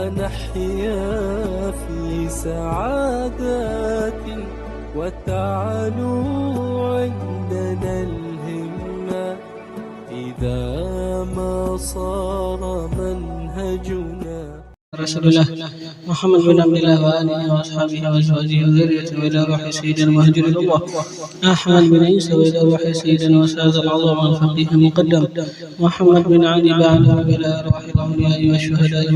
ونحيا في سعادات وتعلو عندنا الهمة إذا ما صار منهجنا رسول الله محمد بن عبد الله وآله وأصحابه وأزواجه وذريته وإلى روح سيدنا المهاجر الله أحمد بن عيسى وإلى روح سيدنا وساد العظام الفقيه المقدم محمد بن علي بعده وإلى أرواح الأولياء والشهداء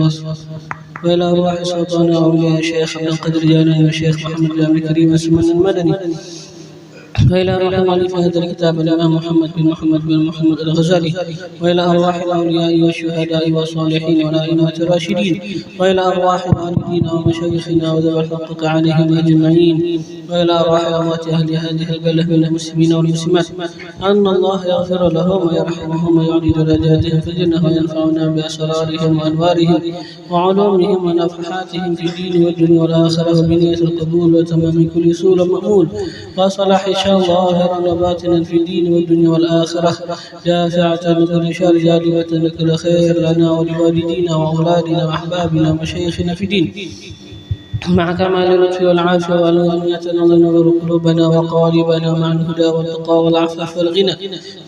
وإلى أرواح سلطان أولياء الشيخ عبد القادر الجيلاني والشيخ محمد بن عبد الكريم السمن المدني وإلى أرواح مؤلف هذا الكتاب الإمام محمد بن محمد الغزالي وإلى أرواح الأولياء والشهداء والصالحين والأئمة الراشدين وإلى أرواح والدينا ومشايخنا وذوي الحقوق عليهم أجمعين وإلى أرواح أموات أهل هذه البلدة من المسلمين والمسلمات أن الله يغفر لهم ويرحمهم ويعلي درجاتهم في الجنة وينفعنا بأسرارهم وأنوارهم وعلومهم ونفحاتهم في الدين والدنيا والآخرة وبنية القبول وتمام كل سور مأمول وصلاح ظاهرا وباطنا في الدين والدنيا والآخرة دافعة لكل شر جالبة لكل خير لنا ولوالدينا وأولادنا وأحبابنا ومشايخنا في الدين مع كمال اللطف والعافية والغنية نظر قلوبنا وقوالبنا مع الهدى والتقى والعفاف والغنى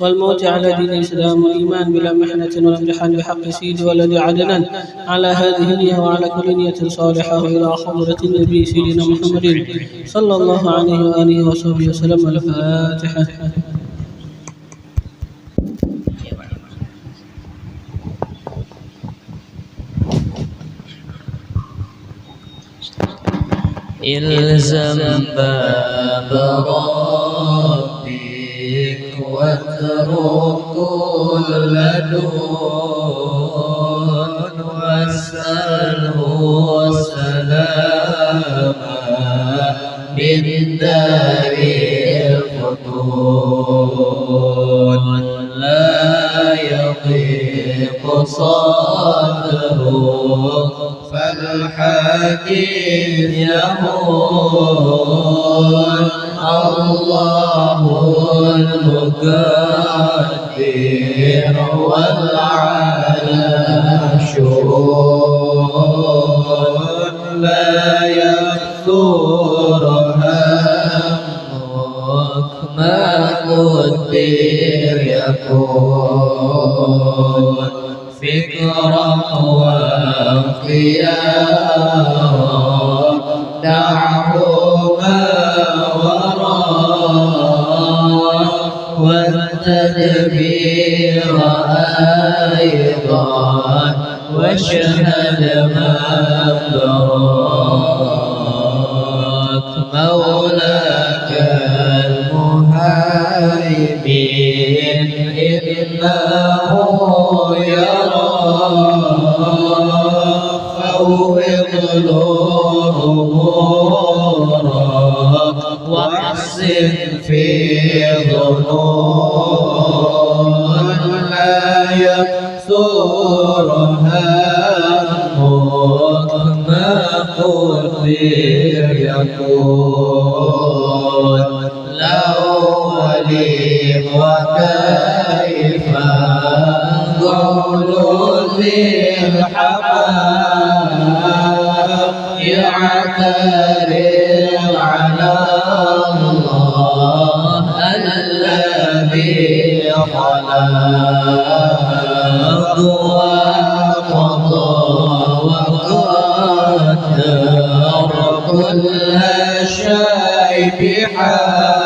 والموت على دين الإسلام والإيمان بلا محنة ولا امتحان بحق سيدي والذي عدنان على هذه النية وعلى كل نية صالحة وإلى حضرة النبي سيدنا محمد صلى الله عليه وآله وصحبه وسلم. الفاتحة. إلزم باب ربك واترك كل دون واسأله السلام من دار الفتون لا يضيق صدره فالحديث يقول الله المقدر والعالم شؤون لا يكثر همك ما قدر يكون فكرة واختيار دعه ما وراء والتدبير أيضا واشهد ما براك مولاك المهيمن إنه فوض له أمورك واحسن في ظنون لا يكثر همك ما قدر يكون الأولين وكيف قول ذي الحمام يعترض على الله الذي خلق وقضى وقدر كل شيء بحق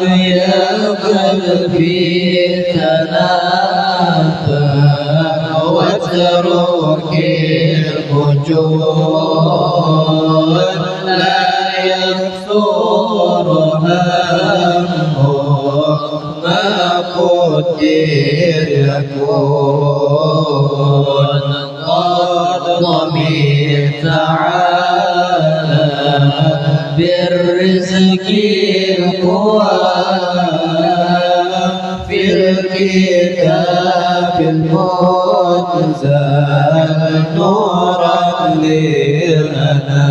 يا قلبي تنافى واترك الوجود لا يكثر همك ما قدر يكون قد ضمن تعالى بالرزق القوام في الكتاب المنزل نورا للأنام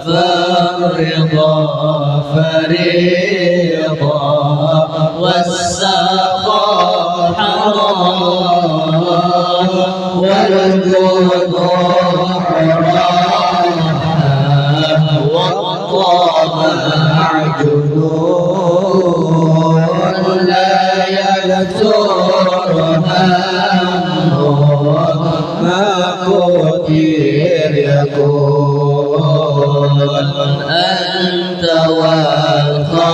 فالرضا فريضة والسخاء حرام يزور همه ما قدر يكون أنت والخلائق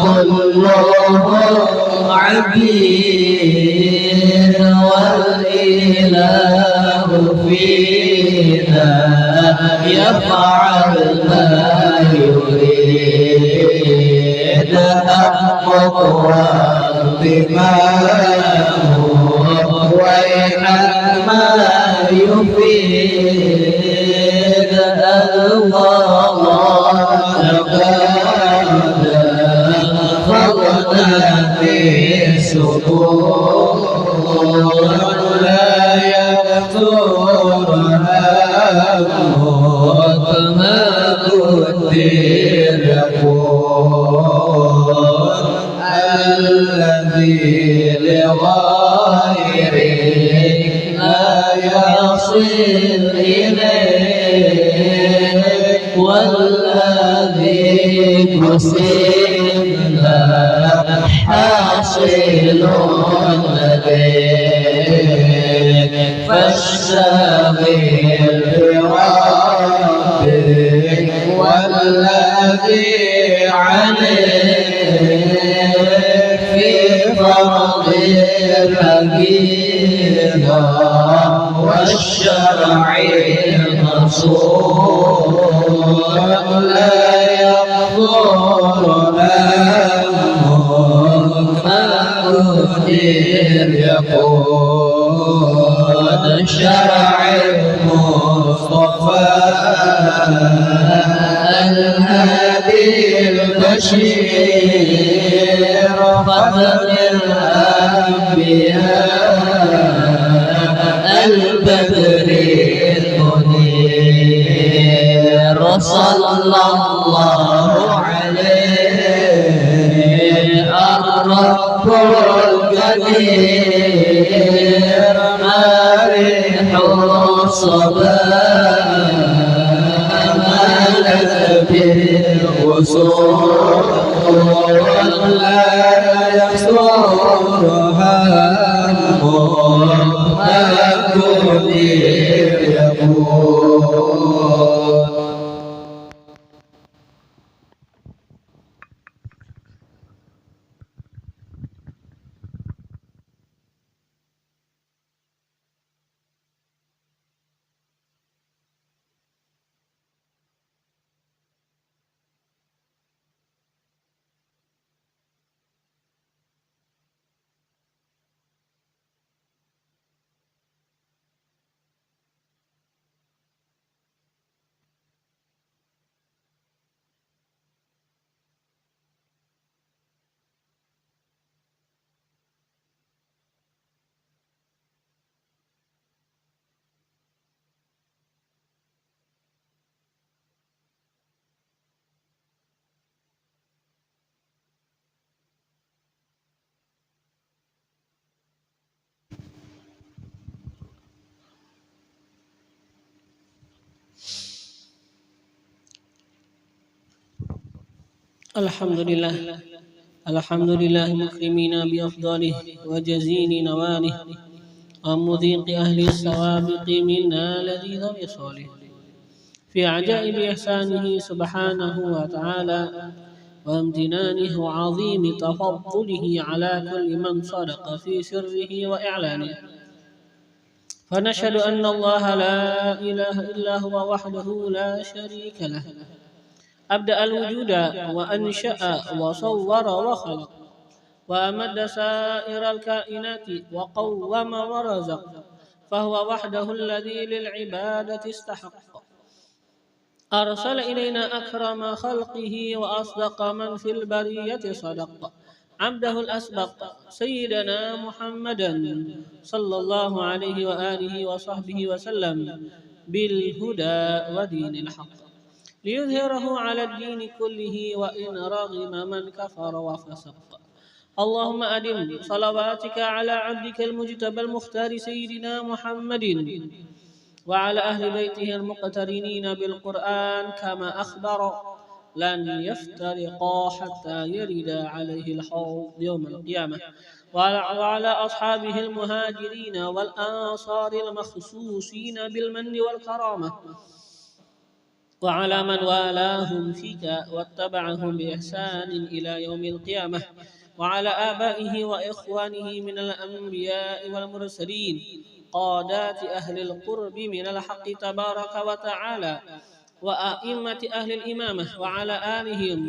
كلهم عبيد والإله فينا يفعل ما يريد أحقق بما ويحك ما يفيد الله لقد فرنا في سكون لا يفتر همك ما قدر يكون الذي لغيره لا يصل إليه والذي قسمنا حاصل لديك فاشتغل بربك والذي عليك في فرض الحقيقة والشرع المنصور لا يقدر همك ما قدر يكون شرع المصطفى الهادي البشير ختم الأنبياء البدر المنير صلى الله عليه الرب القدير مارح الصباح مالت بالوصول لا يحصر همك ما قدر يكون. الحمد لله مكرمين بأفضاله وجزيل نواله ومذيق أهل السوابق منا لذيذ وصاله في عجائب إحسانه سبحانه وتعالى وامتنانه وعظيم تفضله على كل من صدق في سره وإعلانه فنشهد أن الله لا إله إلا هو وحده لا شريك له أبدأ الوجود وأنشأ وصور وخلق وأمد سائر الكائنات وقوم ورزق فهو وحده الذي للعبادة استحق أرسل إلينا أكرم خلقه وأصدق من في البرية صدق عبده الأسبق سيدنا محمدا صلى الله عليه وآله وصحبه وسلم بالهدى ودين الحق ليظهره على الدين كله وإن رغم من كفر وفسق اللهم أدم صلواتك على عبدك المجتبى المختار سيدنا محمد وعلى أهل بيته المقترنين بالقرآن كما أخبر لن يفترقا حتى يرد عليه الحوض يوم القيامة. وعلى أصحابه المهاجرين والأنصار المخصوصين بالمن والكرامة، وعلى من والاهم فيك واتبعهم بإحسان إلى يوم القيامة، وعلى آبائه وإخوانه من الأنبياء والمرسلين قادات أهل القرب من الحق تبارك وتعالى، وأئمة أهل الإمامة، وعلى آلهم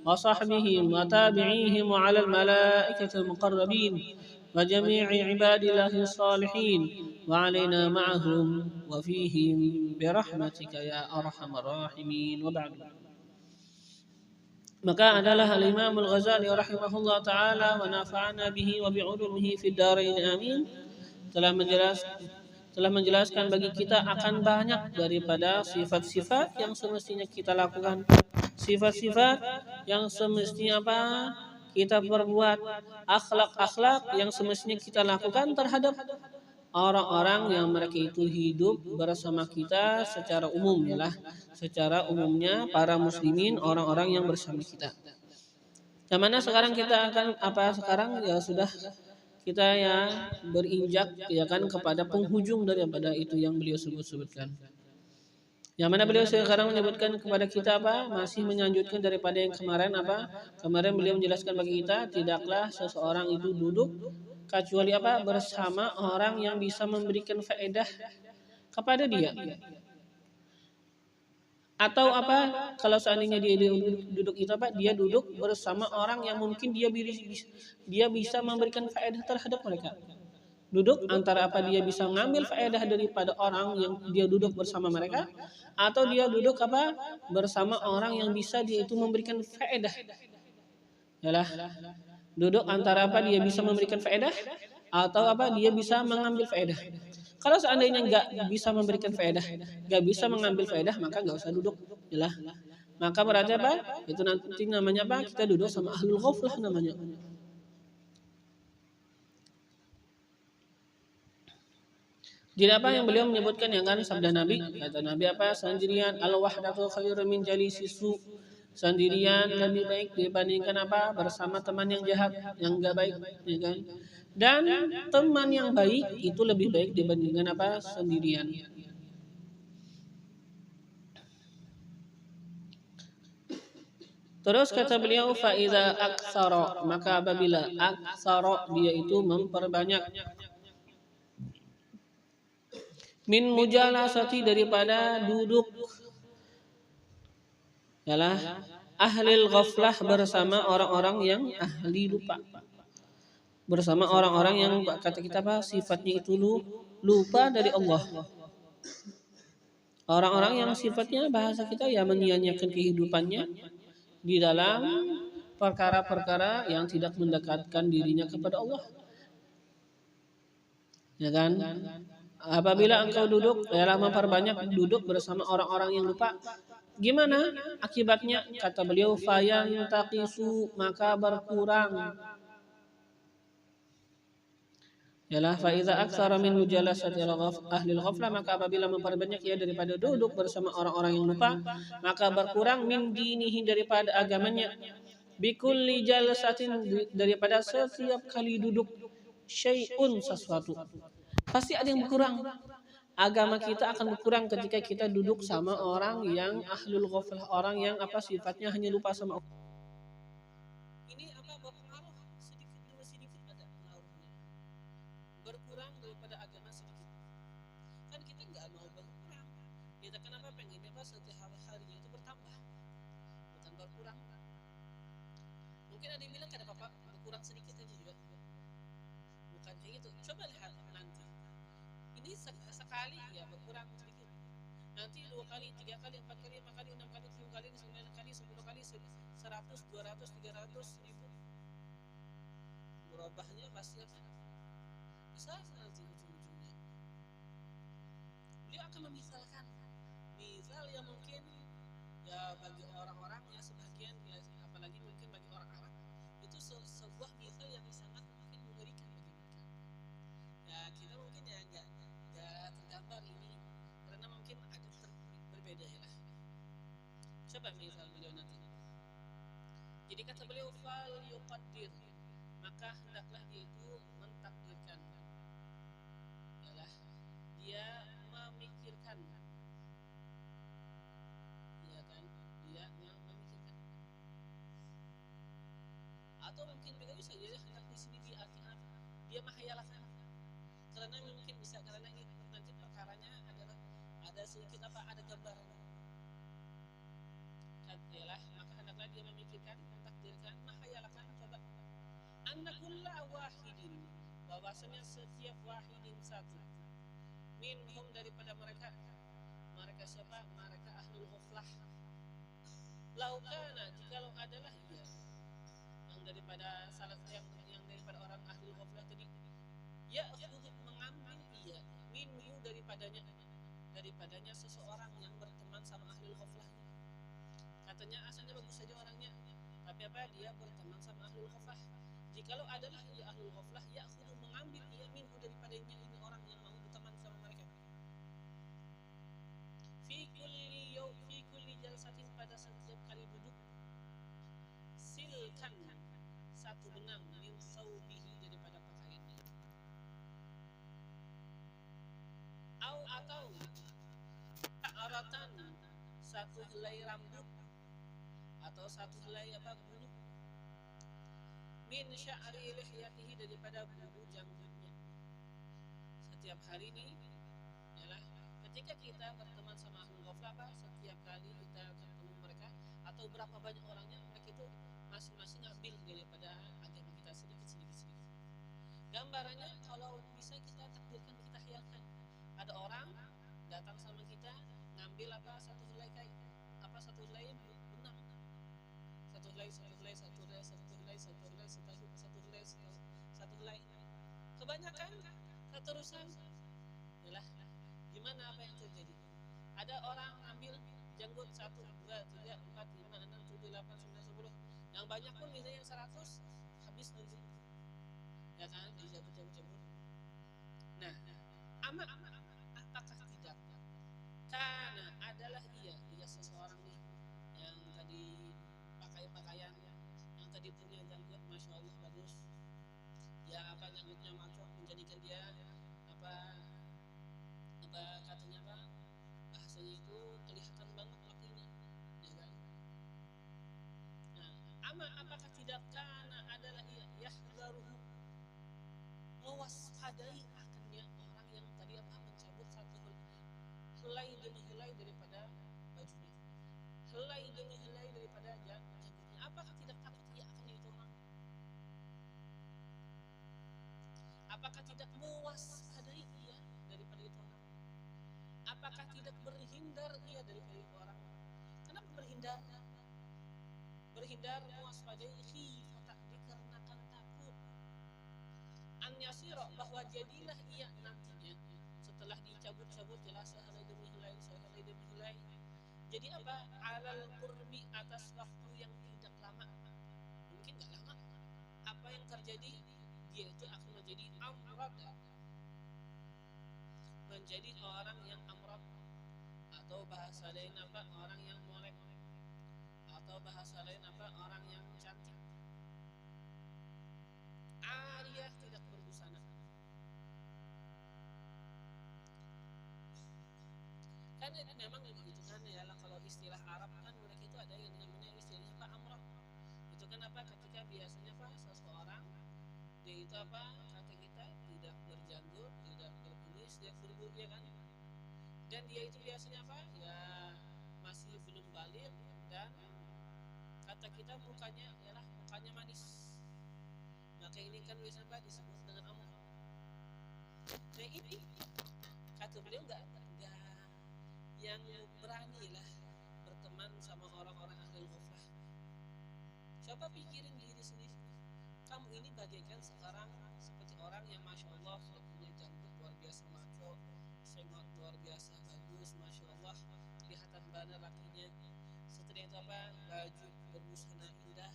وصحبهم وتابعيهم، وعلى الملائكة المقربين وجميع عباد الله الصالحين، وعلينا معهم وفيهم برحمتك يا أرحم الراحمين. وبعد. Maka adalah Al-Imam Al-Ghazali rahimahullah ta'ala wa nafa'ana bihi wa bi'ulumihi fid darain amin telah menjelaskan bagi kita akan banyak daripada sifat-sifat yang semestinya kita lakukan, sifat-sifat yang semestinya apa kita perbuat, akhlak-akhlak yang semestinya kita lakukan terhadap orang-orang yang mereka itu hidup bersama kita secara umum, yalah, secara umumnya para muslimin, orang-orang yang bersama kita. Yang mana sekarang kita akan sekarang ya sudah kita ya berinjak ya kan kepada penghujung daripada itu yang beliau sebutkan. Yang mana beliau sekarang menyebutkan kepada kita masih menyanjutkan daripada yang kemarin kemarin beliau menjelaskan bagi kita, tidaklah seseorang itu duduk kecuali bersama orang yang bisa memberikan faedah kepada dia. Atau kalau seandainya dia duduk itu dia duduk bersama orang yang mungkin dia bisa memberikan faedah terhadap mereka. Duduk antara dia bisa mengambil faedah daripada orang yang dia duduk bersama mereka, atau dia duduk bersama orang yang bisa dia itu memberikan faedah. Yalah, duduk antara dia bisa memberikan faedah atau dia bisa mengambil faedah. Kalau seandainya nggak bisa memberikan faedah, nggak bisa mengambil faedah, maka nggak usah duduk, yalah. Maka berarti itu nanti namanya kita duduk sama ahlul ghaflah namanya. Jadi yang beliau menyebutkan yang kan sabda Nabi, kata Nabi sendirian al-wahdatu khairun min jalisisu, sendirian lebih baik dibandingkan bersama teman yang jahat, yang enggak baik, ya kan? Dan teman yang baik itu lebih baik dibandingkan sendirian. Terus kata beliau faiza aksara, maka apabila aksara dia itu memperbanyak, min mujalasati daripada duduk, yalah, ahlil ghaflah bersama orang-orang yang ahli lupa, bersama orang-orang yang kata kita sifatnya itu lupa dari Allah, orang-orang yang sifatnya bahasa kita ya menyia-nyiakan kehidupannya di dalam perkara-perkara yang tidak mendekatkan dirinya kepada Allah, ya kan? Apabila engkau duduk dalam memperbanyak duduk bersama orang-orang yang lupa, gimana akibatnya? Kata beliau fayan taqisu, maka berkurang. Yalah, fa iza aktsara min mujalasati ahli al-ghaflah, maka apabila memperbanyak daripada duduk bersama orang-orang yang lupa, maka berkurang min dinihi daripada agamanya, bikulli jalsatin daripada setiap kali duduk, syai'un sesuatu. Pasti ada yang berkurang. Agama kita akan berkurang ketika kita duduk sama orang yang ahlul ghaflah, orang yang sifatnya hanya lupa sama Allah. Ini berpengaruh sedikit demi sedikit ada pengaruhnya. Berkurang daripada agama sedikit. Kan kita nggak mau berkurang. Kita kenapa pengennya setiap harinya itu bertambah, bukan berkurang. Mungkin ada yang bilang kada apa-apa berkurang sedikit aja juga. Bukan kayak gitu. Coba lihat nanti. Ini sekali ya berkurang sedikit. Nanti 2 kali, 3 kali, 4 kali, 5 kali, 6 kali, 7 kali, 9 kali, 10 kali, 100, 200, 300, 1000. Berubahnya pasti besar nanti ujung-ujungnya. Beliau akan memisalkan misal yang mungkin ya bagi orang-orang ya sebagian ya, apalagi mungkin bagi orang Arab itu sebuah misal yang sangat mungkin mengerikan bagi mereka. Ya kita mungkin ya enggak tergambar ini karena mungkin agak berbeda ya lah. Coba misal beliau nanti Jadi kata beliau fal yuqaddir, maka hendaklah dia itu mentakdirkan, ialah dia memikirkan, ya kan, dia memikirkan. Atau mungkin juga bisa jadi hendak di sini diartikan dia menghayalkan, karena mungkin bisa karena ini nanti perkaranya adalah ada sedikit ada gambaran. Ialah maka hendaklah dia memikirkan, mentakdirkan, menghayalkan, coba anna kulla wahidin, bahwasanya setiap wahidin satu, minhum daripada mereka siapa? Mereka ahlul ghaflah. Laukana, jikalau adalah ia yang daripada salah yang daripada orang ahlul ghaflah tadi, ya mengambil ia minhu daripadanya seseorang yang berteman sama ahlul ghaflah. Katanya asalnya bagus saja orangnya, tapi apa dia berteman sama ahlul ghaflah. Jikalau adalah ia ahlul ghaflah, ya mengambil ia minhu daripadanya ini orang yang mau berteman sama mereka. Fi kulli jalsatin, pada setiap kali duduk, silkan, satu benang, min saubihi, daripada pakaiannya, atau ta'aratan, satu helai rambut, atau satu helai bulu, min sya'ri lihyatihi, daripada bulu janggutnya. Setiap hari ini ialah ketika kita berteman sama ahlul ghaflah, setiap kali kita ketemu mereka atau berapa banyak orangnya, mereka itu masing-masing ngambil daripada agama kita sedikit. Gambarannya kalau bisa kita takdirkan, kita hayalkan, ada orang datang sama kita ngambil satu helai kain, satu helai benang, satu helai, kebanyakan keterusan, ialah gimana apa yang terjadi? Ada orang ambil janggut 1, 2, 3, 4, 5, 6, 7, 8, 9, 10. Yang banyak pun misalnya 100 habis nanti, ya kan, dijabut. Nah, apakah tidak? Karena adalah ia seseorang nih yang tadi pakai pakaian yang tadi punya janggut, masya Allah bagus. Ya janggutnya maco, menjadikan dia katanya bahasanya itu kelihatan banget lakinya, ya kan? Nah, apakah tidak karena adalah yahdaruhu, mewaspadai akannya orang yang tadi mencabut satu helai demi helai daripada bajunya, helai demi helai daripada janggutnya. Apakah tidak takut ia akan itu orang? Apakah tidak mewaspadai ia daripada itu orang? Apakah tidak berhindar ia daripada itu orang? Kenapa berhindar? Berhindar mewaspadai khifata, dikarenakan takut. An yasira, bahwa jadilah ia nantinya setelah dicabut-cabut jelas sehelai demi helai. Jadi alal qurbi, atas waktu yang tidak lama, mungkin gak lama, apa yang terjadi? Dia itu akan menjadi amrad, menjadi orang yang amrad, atau bahasa lain orang yang molek, atau bahasa lain orang yang cantik. Ariyah, tidak berbusana. Karena ini memang begitu kan ya, kalau istilah Arab kan mereka itu ada yang namanya istilahnya amrad. Itu kan ketika biasanya seseorang dia itu kata kita tidak berjanggut, tidak berkumis, dia berbulu, ya kan? Dan dia itu biasanya ya masih belum balik, dan kata kita mukanya manis. Maka ini kan biasanya disebut dengan amrad. Nah ini kata beliau enggak yang berani lah berteman sama orang-orang ahlul ghaflah. Coba pikirin diri sendiri, kamu ini bagaikan sekarang seperti orang yang masya Allah sudah punya janggut luar biasa maco, sengot luar biasa bagus, masya Allah, kelihatan benar lakinya. Setelah itu baju berbusana indah.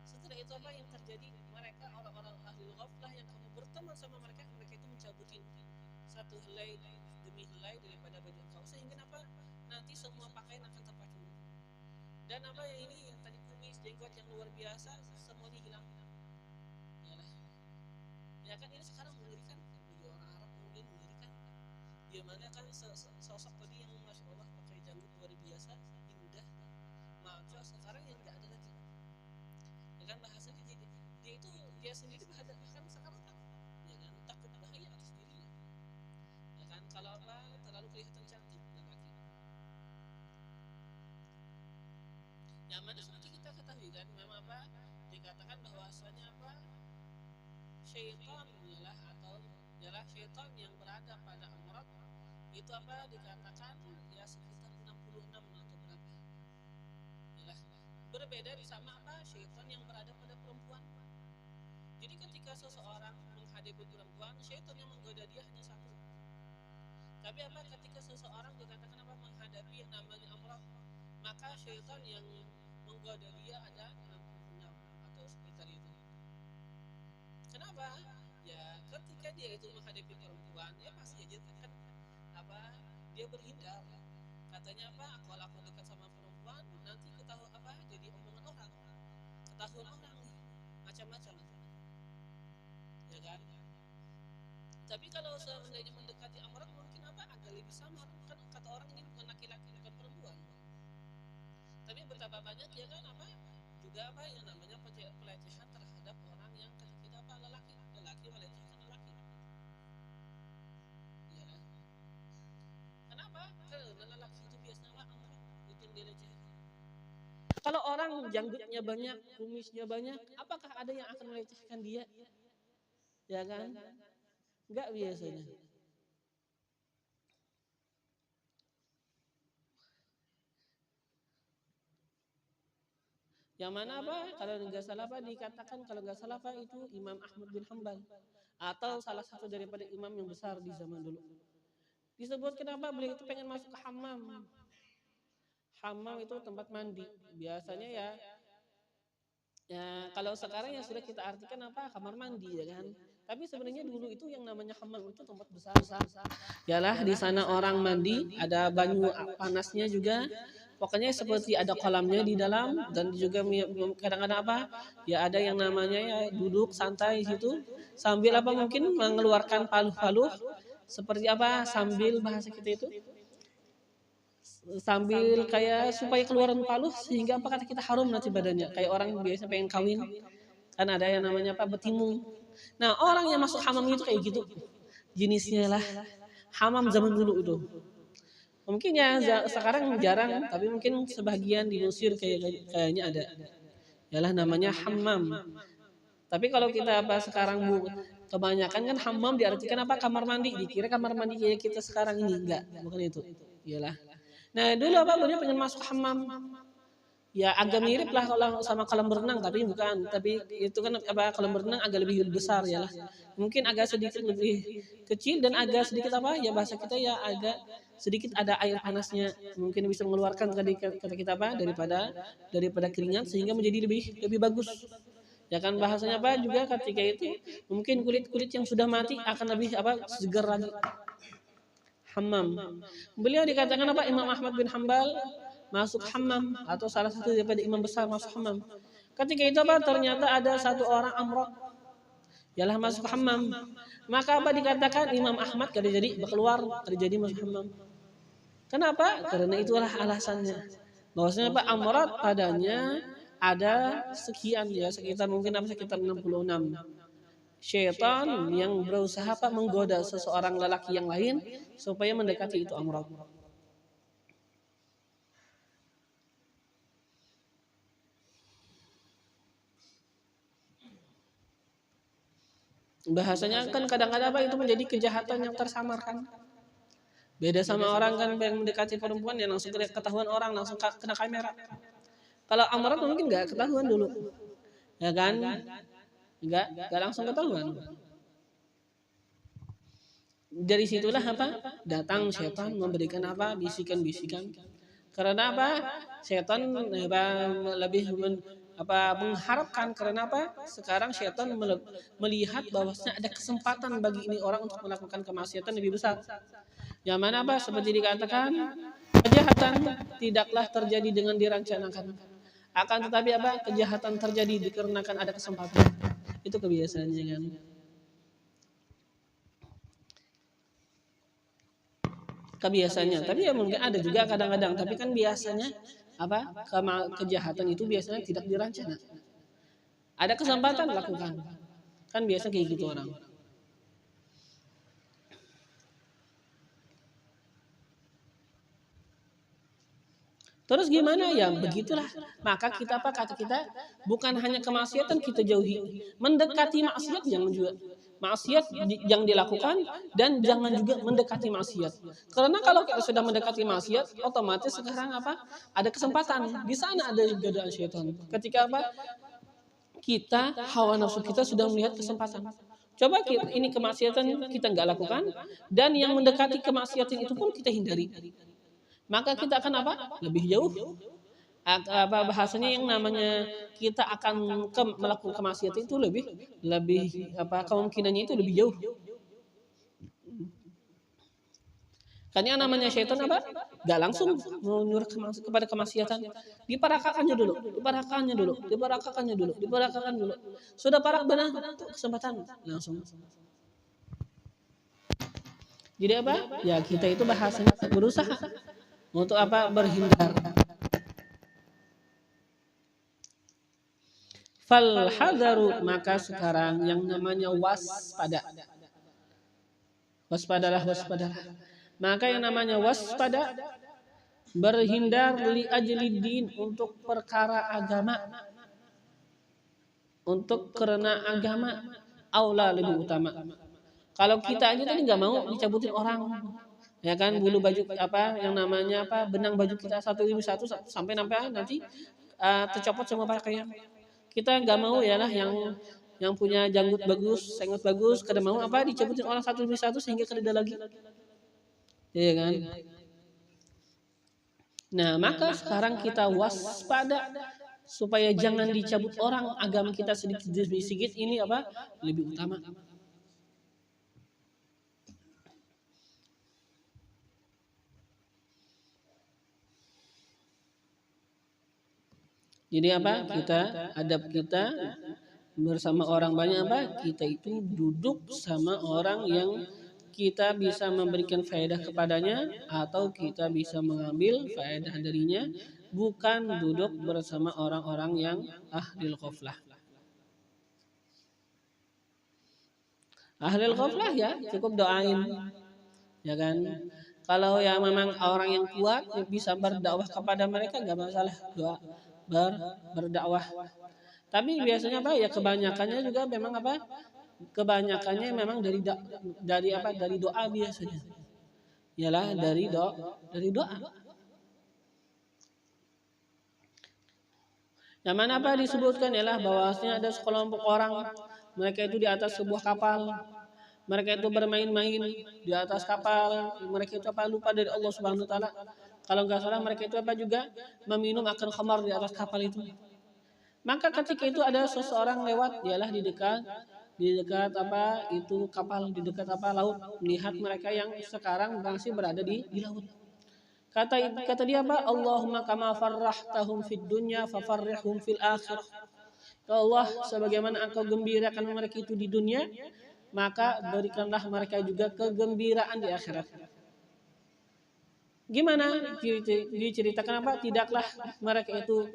Setelah itu yang terjadi? Mereka orang-orang ahlul ghaflah yang kamu berteman sama mereka itu mencabutin satu helai demi helai daripada baju kau, sehingga nanti semua pakaian akan terpakai. Dan apa yang ini yang tadi kumis jenggot yang luar biasa semuanya hilang. Yalah. Ya kan ini sekarang mengerikan bagi orang Arab, kemudian mengerikan. Dia mana kan sosok tadi yang masya Allah pakai janggut luar biasa indah, maka sekarang yang nggak ada lagi. Ya kan bahasanya jadi dia itu dia sendiri bahkan sekarang takut, ya kan takut bahaya atas dirinya. Ya kan kalau apa terlalu kelihatan cantik lelaki. Yang mana seperti kita ketahui kan memang apa dikatakan bahwasanya apa syaitan ialah atau ialah syaitan yang berada pada amrat itu apa dikatakan ya sekitar 66 atau berapa. Ialah berbeda sama apa syaitan yang berada pada perempuan. Jadi ketika seseorang menghadapi perempuan, syaitan yang menggoda dia hanya satu. Tapi apa ketika seseorang dikatakan apa menghadapi yang namanya amrat, maka syaitan yang menggoda dia ada 66 atau sekitar itu. Kenapa? Ya ketika dia itu menghadapi perempuan, ya pasti aja kan apa dia berhindar. Katanya apa? Kalau aku dekat sama perempuan, nanti ketahuan apa? Jadi omongan orang, ketahuan orang macam-macam, ya kan? Tapi kalau seandainya mendekati amrat mungkin apa? Agak lebih samar kan kata orang ini bukan laki-laki bukan perempuan. Tapi betapa banyak ya kan apa? Juga apa yang namanya pelecehan terhadap orang yang kita apa lelaki melecehkan lelaki. Ya kan? Kenapa? Karena lelaki itu biasanya amrat itu yang dilecehkan. Kalau orang janggutnya banyak, kumisnya banyak, apakah ada yang akan melecehkan dia? Ya kan? Enggak biasanya. Yang mana apa? Kalau nggak salah apa dikatakan kalau nggak salah apa itu Imam Ahmad bin Hambal atau salah satu daripada imam yang besar di zaman dulu. Disebut kenapa beliau itu pengen masuk ke hammam. Hammam itu tempat mandi. Biasanya ya kalau sekarang yang sudah kita artikan apa kamar mandi ya kan. Tapi sebenarnya dulu itu yang namanya hammam itu tempat besar. Yalah di sana orang mandi, ada banyu panasnya juga. Pokoknya seperti ada kolamnya di dalam dan juga kadang-kadang apa? Ya ada yang namanya ya duduk santai di situ sambil apa mungkin mengeluarkan paluh-paluh seperti apa? Sambil bahasa kita itu sambil kayak supaya keluaran paluh sehingga apa kata kita harum nanti badannya kayak orang biasa pengen kawin kan ada yang namanya apa betimung. Nah orang yang masuk hammam itu kayak gitu jenisnya lah hammam zaman dulu itu mungkin ya sekarang jarang tapi mungkin sebagian di Mesir kayaknya ada yalah namanya hammam. Tapi kalau kita apa sekarang bu kebanyakan kan hammam diartikan apa kamar mandi dikira kamar mandi kayak kita sekarang ini enggak bukan itu iyalah. Nah dulu apa beliau pengen masuk hammam ya agak mirip lah kalau sama kolam berenang tapi bukan tapi itu kan apa kolam berenang agak lebih besar ya lah mungkin agak sedikit lebih kecil dan agak sedikit apa ya bahasa kita ya agak sedikit ada air panasnya mungkin bisa mengeluarkan kata kita apa daripada keringat sehingga menjadi lebih bagus ya kan bahasanya apa juga ketika itu mungkin kulit yang sudah mati akan lebih apa segar lagi. Hammam. Beliau dikatakan apa Imam Ahmad bin Hambal masuk hammam atau salah satu daripada imam besar masuk hammam. Ketika itu apa ternyata ada satu orang amrot ialah masuk hammam. Maka apa dikatakan Imam Ahmad kada jadi keluar terjadi masuk hammam. Kenapa? Karena itulah alasannya. Bahwasanya apa amrot padanya ada sekian ya sekitar mungkin apa sekitar 66. Syaitan yang berusaha apa menggoda seseorang lelaki yang lain supaya mendekati itu amrat. Bahasanya kan kadang-kadang apa itu menjadi kejahatan yang tersamarkan. Beda sama orang kan yang mendekati perempuan yang langsung ketahuan orang langsung kena kamera. Kalau amrat mungkin nggak ketahuan dulu, ya kan? Enggak langsung ketahuan. Dari situlah apa? Datang setan memberikan apa? Bisikan-bisikan. Karena apa? Setan lebih mengharapkan karena apa? Sekarang setan melihat bahwasanya ada kesempatan bagi ini orang untuk melakukan kemaksiatan lebih besar. Yang mana apa? Seperti dikatakan kejahatan tidaklah terjadi dengan direncanakan. Akan tetapi apa? Kejahatan terjadi dikarenakan ada kesempatan. Itu kebiasaannya kan. Kebiasaannya. Tapi ya mungkin ada juga kadang-kadang. Tapi kan biasanya apa? Kejahatan itu biasanya tidak direncana. Ada kesempatan lakukan. Kan biasa kayak gitu orang. Terus gimana ya? Begitulah. Maka kita apa? Kata kita bukan hanya kemaksiatan kita jauhi, mendekati maksiat jangan juga. Maksiat yang dilakukan dan jangan juga mendekati maksiat. Karena kalau kita sudah mendekati maksiat, otomatis sekarang apa? Ada kesempatan. Di sana ada godaan syaitan. Ketika apa? Kita hawa nafsu kita sudah melihat kesempatan. Coba kita, ini kemaksiatan kita nggak lakukan dan yang mendekati kemaksiatan itu pun kita hindari. Maka kita akan apa? Lebih jauh. Apa bahasanya yang namanya kita akan melakukan kemaksiatan itu lebih apa kemungkinannya itu lebih jauh. Karena yang namanya syaitan apa? Gak langsung menyuruh kepada kemaksiatan. Diparakakannya dulu. Sudah parak benar, kesempatan langsung. Jadi apa? Ya kita itu bahasanya berusaha untuk apa? Berhindar. Fal hadaru, maka sekarang yang namanya waspada. Waspadalah. Maka yang namanya waspada berhindar li ajli din untuk perkara agama. Untuk karena agama aula lebih utama. Kalau kita aja tadi nggak mau dicabutin orang. Ya kan bulu baju apa yang namanya apa benang baju kita satu demi satu sampai nanti tercopot semua pakaian. Kita nggak mau ya lah yang punya janggut bagus, sengot bagus, kada mau apa dicabutin orang satu demi satu sehingga kada lagi. Iya kan? Nah, maka sekarang kita waspada supaya jangan dicabut orang agama kita sedikit demi sedikit ini apa? Lebih utama. Jadi apa? Adab kita bersama orang banyak apa? Kita itu duduk sama orang yang kita bisa memberikan faedah kepadanya atau kita bisa mengambil faedah darinya, bukan duduk bersama orang-orang yang ahlul ghaflah. Ahlul ghaflah ya cukup doain. Ya kan? Kalau yang memang orang yang kuat bisa berdakwah kepada mereka enggak masalah, doa berdakwah. Tapi biasanya apa ya kebanyakannya juga memang apa? Kebanyakannya memang dari doa biasanya. Ialah dari doa. Yang mana apa disebutkan ialah bahwasanya ada sekelompok orang mereka itu di atas sebuah kapal. Mereka itu bermain-main di atas kapal. Mereka itu apa lupa dari Allah Subhanahu wa taala. Kalau enggak salah mereka itu apa juga meminum akan khamar di atas kapal itu. Maka ketika itu ada seseorang lewat ialah di dekat apa itu kapal di dekat apa laut melihat mereka yang sekarang masih berada di laut. Kata dia apa? Allahumma kama farrahtahum fid dunya fafarrihhum fil akhirah. Ya Allah, sebagaimana Engkau gembirakan mereka itu di dunia, maka berikanlah mereka juga kegembiraan di akhirat. Gimana? Diceritakan apa? Tidaklah mereka itu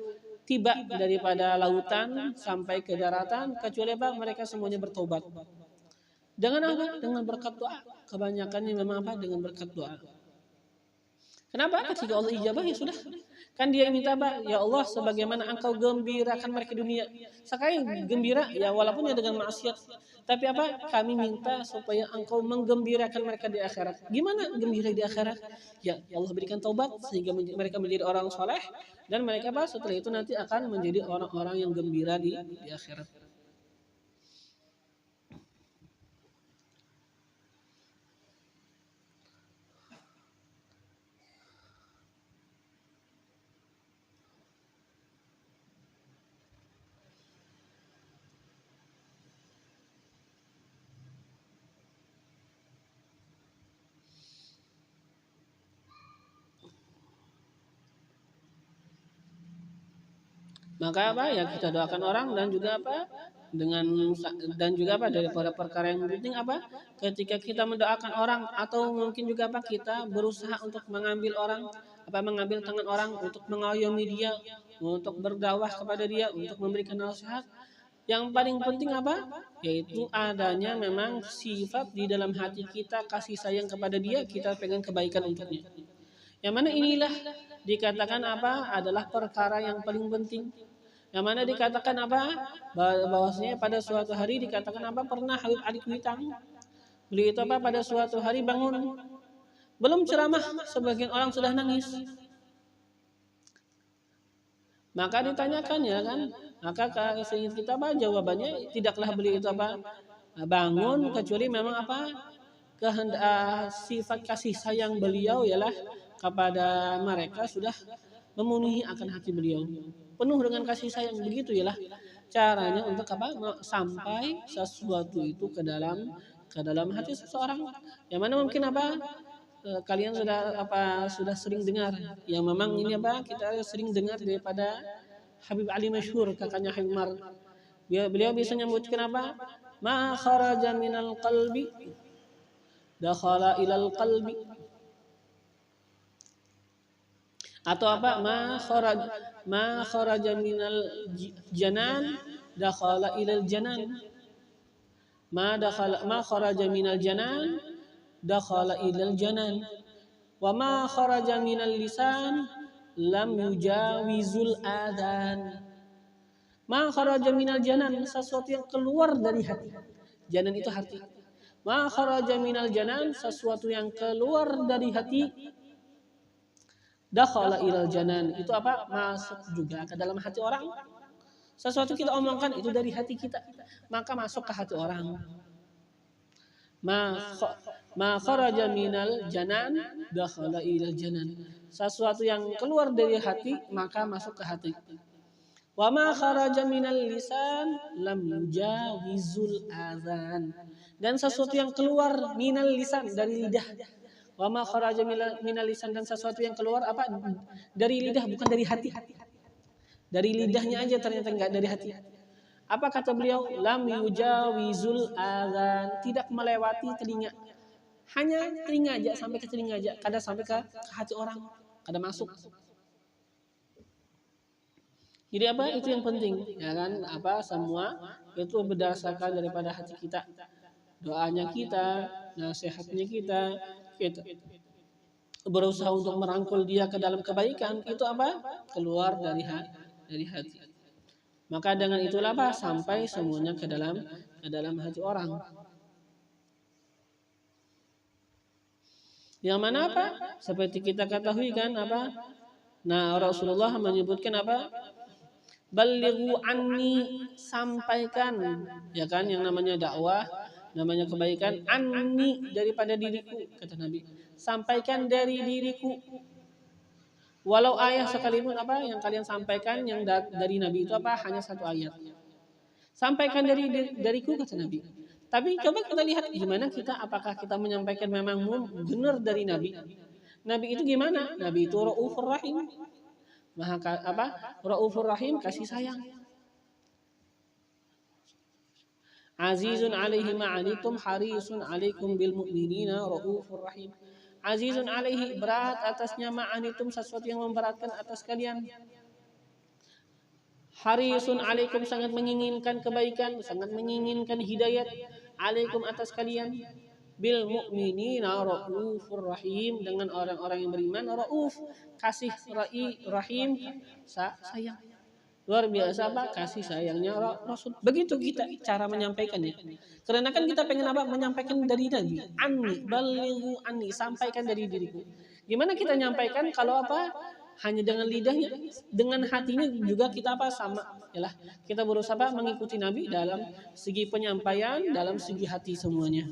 tiba daripada lautan sampai ke daratan kecuali apa? Mereka semuanya bertobat. Dengan apa? Dengan berkat doa. Kebanyakannya memang apa? Dengan berkat doa. Kenapa? Ketika Allah ijabah ya sudah. Kan dia minta apa? Ya Allah, sebagaimana Engkau gembirakan mereka di dunia. Sekarang gembira ya walaupun ya dengan maksiat. Tapi apa? Kami minta supaya Engkau menggembirakan mereka di akhirat. Gimana gembira di akhirat? Ya Allah berikan taubat sehingga mereka menjadi orang soleh dan mereka apa? Setelah itu nanti akan menjadi orang-orang yang gembira di akhirat. Maka apa ya kita doakan orang dan juga apa dengan dan juga apa daripada perkara yang penting apa ketika kita mendoakan orang atau mungkin juga apa kita berusaha untuk mengambil orang apa mengambil tangan orang untuk mengayomi dia untuk berdakwah kepada dia untuk memberikan nasihat yang paling penting apa yaitu adanya memang sifat di dalam hati kita kasih sayang kepada dia kita pengen kebaikan untuknya yang mana inilah dikatakan apa adalah perkara yang paling penting yang mana dikatakan apa bahwasanya pada suatu hari dikatakan apa pernah Habib Ali Kuitang beliau itu apa pada suatu hari bangun belum ceramah sebagian orang sudah nangis maka ditanyakan ya kan maka seingat kita apa jawabannya tidaklah beliau itu apa bangun kecuali memang apa kehendak sifat kasih sayang beliau ialah kepada mereka sudah memenuhi akan hati beliau penuh dengan kasih sayang begitu yalah caranya untuk apa sampai sesuatu itu ke dalam hati seseorang yang mana mungkin apa kalian sudah sering dengar yang memang ini apa kita sering dengar daripada Habib Ali masyhur kakaknya Habib Umar beliau bisa menyebutkan apa ma kharaja minal qalbi dakhala ilal qalbi atau apa ma kharaja minal janan dakhala ilal janan ma kharaja minal janan dakhala ilal janan wa ma kharaja minal lisan lam yujawizul adan ma kharaja minal janan sesuatu yang keluar dari hati janan itu hati ma kharaja minal janan sesuatu yang keluar dari hati dakhala ilal janan itu apa masuk juga ke dalam hati orang sesuatu kita omongkan itu dari hati kita maka masuk ke hati orang ma kharaja minal janan dakhala ilal janan sesuatu yang keluar dari hati maka masuk ke hati wa ma kharaja minal lisan lam yujawizul azan dan sesuatu yang keluar minal lisan dari lidah wa ma kharaja minal lisan dan sesuatu yang keluar apa dari lidah bukan dari hati dari lidahnya aja ternyata enggak dari hati apa kata beliau lam yujawizul azan tidak melewati telinga hanya telinga aja sampai ke telinga aja kadang sampai ke hati orang kadang masuk jadi apa itu yang penting ya kan apa semua itu berdasarkan daripada hati kita doanya kita nasihatnya kita berusaha untuk merangkul dia ke dalam kebaikan itu apa keluar dari hati maka dengan itulah apa sampai semuanya ke dalam hati orang yang mana apa seperti kita ketahui kan apa nah Rasulullah menyebutkan apa balighu anni sampaikan ya kan yang namanya dakwah namanya kebaikan anni daripada diriku kata Nabi sampaikan dari diriku walau ayat sekalipun apa yang kalian sampaikan yang dari Nabi itu apa hanya satu ayat sampaikan dariku kata Nabi tapi coba kita lihat gimana kita apakah kita menyampaikan memang benar dari Nabi itu gimana Nabi itu Raufur Rahim Maha apa Raufur Rahim kasih sayang Azizun alaihi ma'anitum harisun alaikum bil mu'minina raufur rahim. Azizun alaihi berat atasnya ma'anitum sesuatu yang memberatkan atas kalian. Harisun alaikum sangat menginginkan kebaikan, sangat menginginkan hidayat alaikum atas kalian. Bil mu'minina raufur rahim dengan orang-orang yang beriman rauf kasih rahim sayang. Luar biasa apa kasih sayangnya Rasul. Begitu kita cara menyampaikannya. Karena kan kita pengen apa menyampaikan dari Nabi. Anni balighu anni sampaikan dari diriku. Gimana kita nyampaikan kalau apa hanya dengan lidahnya, dengan hatinya juga kita apa sama. Yalah kita berusaha apa mengikuti Nabi dalam segi penyampaian, dalam segi hati semuanya.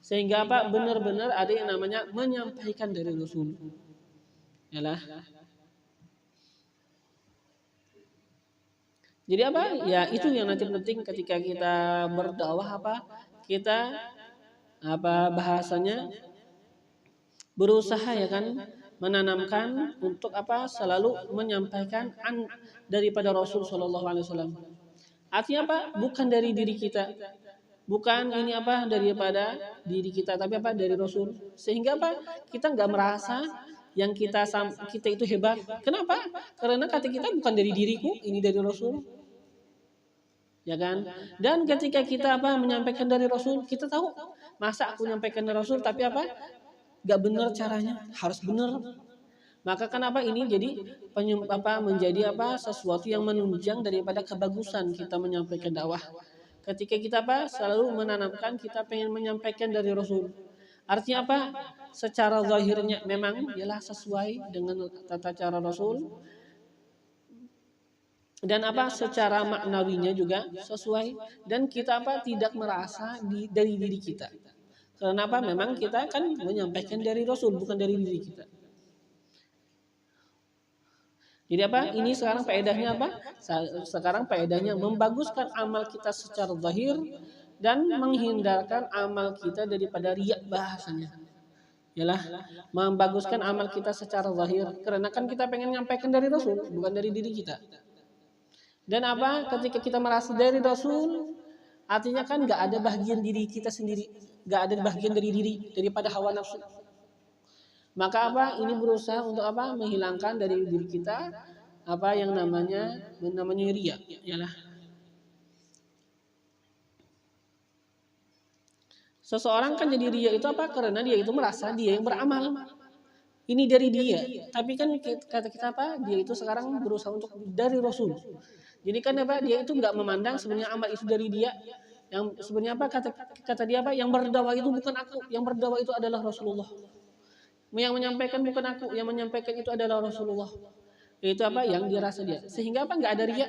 Sehingga apa benar-benar ada yang namanya menyampaikan dari Rasul. Yalah. Jadi apa? Ya itu yang nanti penting ketika kita berdakwah apa? Kita apa bahasanya berusaha ya kan menanamkan untuk apa? Selalu menyampaikan daripada Rasul Shallallahu Alaihi Wasallam. Artinya apa? Bukan dari diri kita, bukan ini apa daripada diri kita, tapi apa dari Rasul. Sehingga apa? Kita nggak merasa yang kita itu hebat. Kenapa? Karena kata kita bukan dari diriku, ini dari Rasul. Ya kan? Dan ketika kita apa menyampaikan dari Rasul, kita tahu masa aku menyampaikan dari Rasul tapi apa? Gak benar caranya, harus benar. Maka kenapa ini jadi menjadi apa sesuatu yang menunjang daripada kebagusan kita menyampaikan dakwah. Ketika kita apa selalu menanamkan kita pengen menyampaikan dari Rasul. Artinya apa? Secara zahirnya memang ialah sesuai dengan tata cara Rasul. Dan apa secara maknawinya juga sesuai, dan kita apa tidak merasa dari diri kita. Karena apa? Memang kita kan menyampaikan dari Rasul, bukan dari diri kita. Jadi apa? Ini sekarang faedahnya apa? Sekarang faedahnya membaguskan amal kita secara zahir dan menghindarkan amal kita daripada riya bahasanya. Yalah, membaguskan amal kita secara zahir. Karena kan kita pengen menyampaikan dari Rasul, bukan dari diri kita. Dan apa? Ketika kita merasa dari Rasul, artinya kan nggak ada bagian diri kita sendiri, nggak ada bagian dari diri daripada hawa nafsu. Maka apa? Ini berusaha untuk apa? Menghilangkan dari diri kita apa yang namanya riya, yalah. Seseorang kan jadi riya itu apa? Karena dia itu merasa dia yang beramal. Ini dari dia. Tapi kan kata kita apa? Dia itu sekarang berusaha untuk dari Rasul. Jadi kan apa? Dia itu nggak memandang sebenarnya amal itu dari dia. Yang sebenarnya apa? Kata dia apa? Yang berdakwah itu bukan aku. Yang berdakwah itu adalah Rasulullah. Yang menyampaikan bukan aku. Yang menyampaikan itu adalah Rasulullah. Itu apa? Yang dirasa dia. Sehingga apa? Nggak ada riya.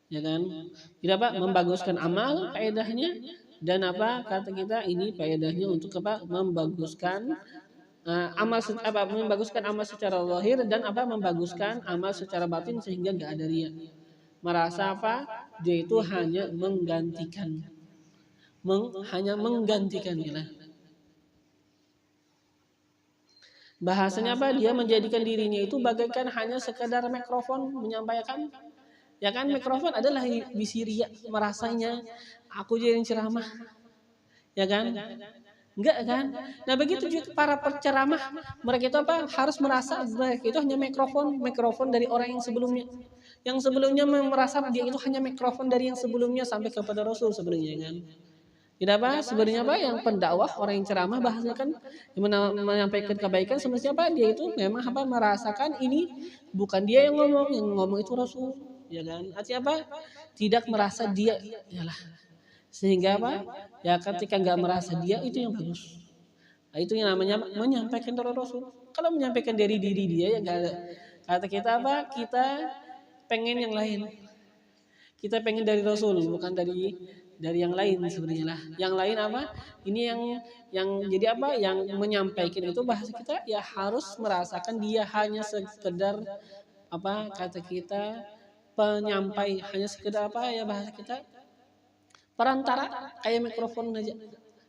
Ya kan? Tidak apa? Membaguskan amal faedahnya. Dan apa? Kata kita ini faedahnya untuk apa? Membaguskan membaguskan amal secara zahir dan apa membaguskan amal secara batin sehingga nggak ada riya. Merasa apa? Dia itu hanya menggantikan. Hanya menggantikan gila. Bahasanya apa? Dia menjadikan dirinya itu bagaikan hanya sekedar mikrofon menyampaikan. Ya kan mikrofon adalah bisi riya, merasanya aku jadi ceramah. Ya kan? Enggak kan? Nah begitu juga para penceramah, mereka itu apa? Harus merasa mereka itu hanya mikrofon dari orang yang sebelumnya. Yang sebelumnya merasa dia itu hanya mikrofon dari yang sebelumnya sampai kepada Rasul sebelumnya kan. Tidak apa? Sebenarnya apa? Yang pendakwah orang yang ceramah bahasanya kan yang menyampaikan kebaikan sebenarnya apa? Dia itu memang apa? Merasakan ini bukan dia yang ngomong itu Rasul, ya kan? Artinya apa? Tidak merasa dia, yalah. Sehingga apa? Ya ketika nggak merasa dia itu yang bagus. Nah, itu yang namanya menyampaikan dari Rasul. Kalau menyampaikan dari diri dia ya nggak ada. Kata kita apa? Kita pengen yang lain. Kita pengen dari Rasul bukan dari yang lain sebenarnya lah. Yang lain apa? Ini yang jadi apa? Yang menyampaikan itu bahasa kita ya harus merasakan dia hanya sekedar apa? Kata kita penyampai hanya sekedar apa ya bahasa kita? Perantara kayak mikrofon aja.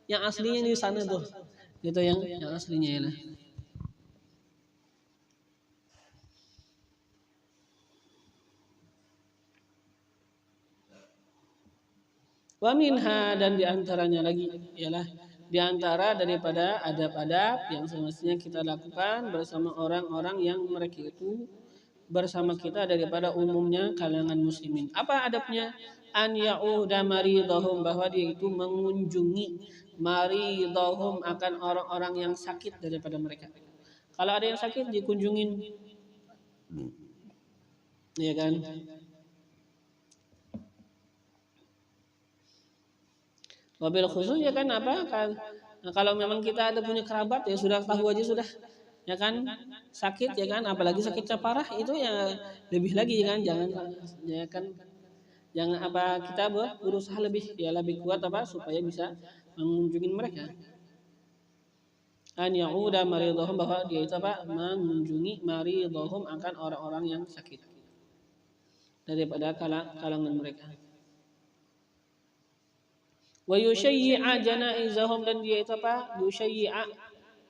Yang aslinya di sana tuh. Gitu yang aslinya ya. Wa minha dan diantaranya lagi ialah diantara daripada adab-adab yang semestinya kita lakukan bersama orang-orang yang mereka itu bersama kita daripada umumnya kalangan muslimin. Apa adabnya? An ya'uda maridahum, bahwa dia itu mengunjungi maridahum akan orang-orang yang sakit daripada mereka. Kalau ada yang sakit dikunjungin. Iya kan? Wabil khusus ya kan apa? Nah, kalau memang kita ada punya kerabat ya sudah tahu aja sudah. Ya kan sakit ya kan, apalagi sakitnya parah itu ya lebih lagi kan, jangan ya kan jangan apa kita berusaha lebih kuat apa supaya bisa mengunjungi mereka. An ya'uda maridahum, bahwa dia itu apa mengunjungi maridahum akan orang-orang yang sakit daripada kalangan mereka. Wa yushayyi'a janaizahum, dan dia itu apa yushayyi'a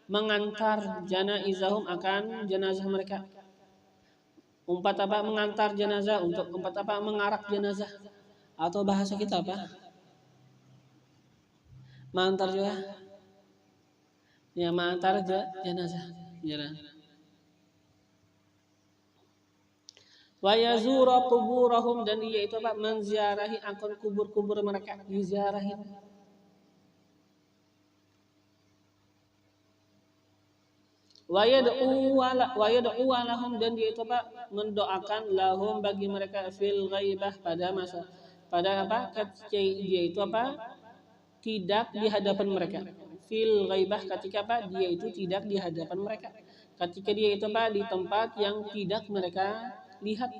mengantar janaizahum akan jenazah mereka. Empat apa? Mengantar jenazah, untuk empat apa? Mengarak jenazah. Atau bahasa kita apa? Mengantar juga. Ya, mengantar jenazah. Wa yazura quburahum, dan dia itu apa? Menziarahi akan kubur-kubur mereka, diziarahi. Wa yad'u lahum, dan dia itu apa? Mendoakan lahum bagi mereka fil ghaibah, pada masa pada apa? Ketika dia itu apa? Tidak di hadapan mereka. Fil ghaibah, ketika apa? Dia itu tidak di hadapan mereka. Ketika dia itu apa? Di tempat yang tidak mereka lihat.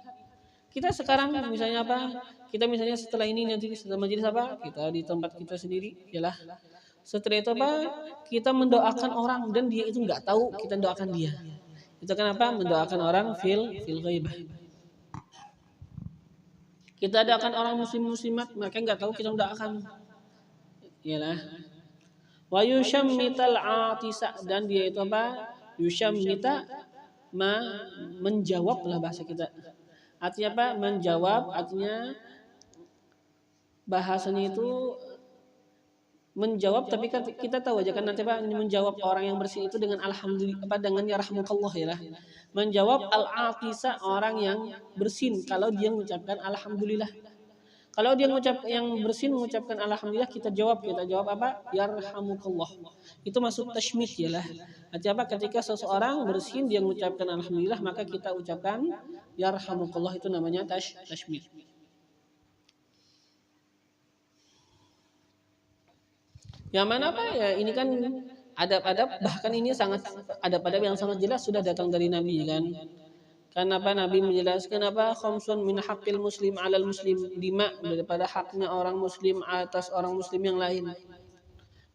Kita sekarang misalnya apa? Kita misalnya setelah ini nanti setelah majelis apa? Kita di tempat kita sendiri, yalah. Setelah itu apa? Kita mendoakan orang dan dia itu nggak tahu kita doakan dia. Itu kenapa? Mendoakan orang fil ghaibah. Kita doakan orang muslim-muslimat, mereka nggak tahu kita mendoakan. Yalah. Wa yushammital atisa, dan dia itu apa? Yushammita menjawab lah bahasa kita. Artinya apa? Menjawab, artinya bahasanya itu menjawab, tapi kan kita tahu aja kan nanti apa? Menjawab orang yang bersih itu dengan alhamdulillah, apa dengan yarhamukallah ya lah. Menjawab al-atisa, orang yang bersin, kalau dia mengucapkan alhamdulillah. Kalau dia yang bersin mengucapkan alhamdulillah, kita jawab apa? Yarhamukallah. Itu masuk tashmit ya lah. Artinya apa? Ketika seseorang bersin dia mengucapkan alhamdulillah, maka kita ucapkan yarhamukallah, itu namanya tashmit. Yang mana apa ya? Ini kan adab-adab, bahkan ini sangat adab-adab yang sangat jelas sudah datang dari Nabi kan. Kenapa Nabi menjelaskan apa? Khamsun min haqqil muslim 'alal muslim, 5 daripada haknya orang muslim atas orang muslim yang lain.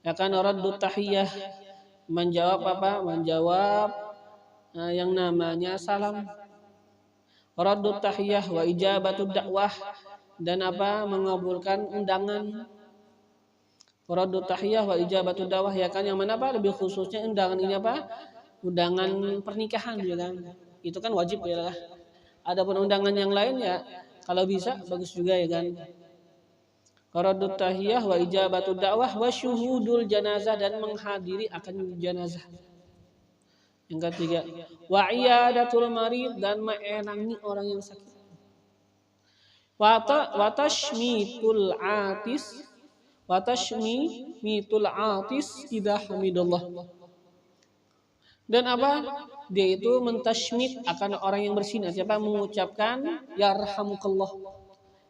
Ya kan, raddut tahiyah, menjawab apa? Menjawab yang namanya salam. Raddut tahiyah wa ijabatud dakwah, dan apa? Mengabulkan undangan. Raddut tahiyah wa ijabatud dakwah, ya kan, yang mana apa? Lebih khususnya undangan ini apa? Undangan pernikahan ya kan. Itu kan wajib ya lah. Adapun undangan yang lain ya kalau bisa bagus juga ya kan. Raddut tahiyah wa ijabatud dakwah wa syuhudul janazah, dan menghadiri akan janazah. Yang ketiga, wa iyadatul marid, dan menenangi orang yang sakit. Wa tashmitul atis idza hamidallah. Dan apa? Dia itu mentashmit akan orang yang bersin, siapa? Mengucapkan yarhamukallah.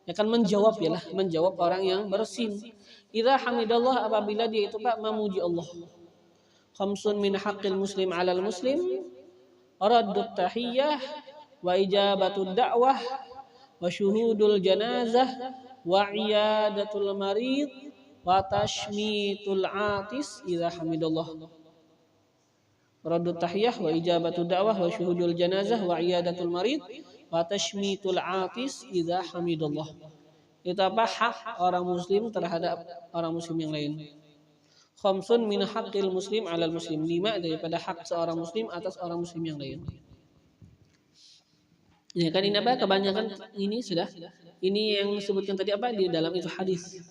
Ya kan, menjawab ya lah, menjawab orang yang bersin. Idza hamidallah, apabila dia itu Pak memuji Allah. Khamsun min haqqil muslim 'alal muslim, raddut tahiyyah wa ijabatud da'wah wa syuhudul janazah wa iyadatul marid wa tashmitul atis idza hamidallah. Raddut tahiyah wa ijabatud da'wah wa syuhudul janazah wa iyadatul marid wa tashmitul atis idza hamidallah. Itu apa? Hak orang muslim terhadap orang muslim yang lain. Khamsun min haqqil muslim 'alal muslim, 5 daripada hak seorang muslim atas orang muslim yang lain. Ya kan, ini apa? Kebanyakan ini sudah. Ini yang disebutkan tadi apa? Di dalam itu hadis.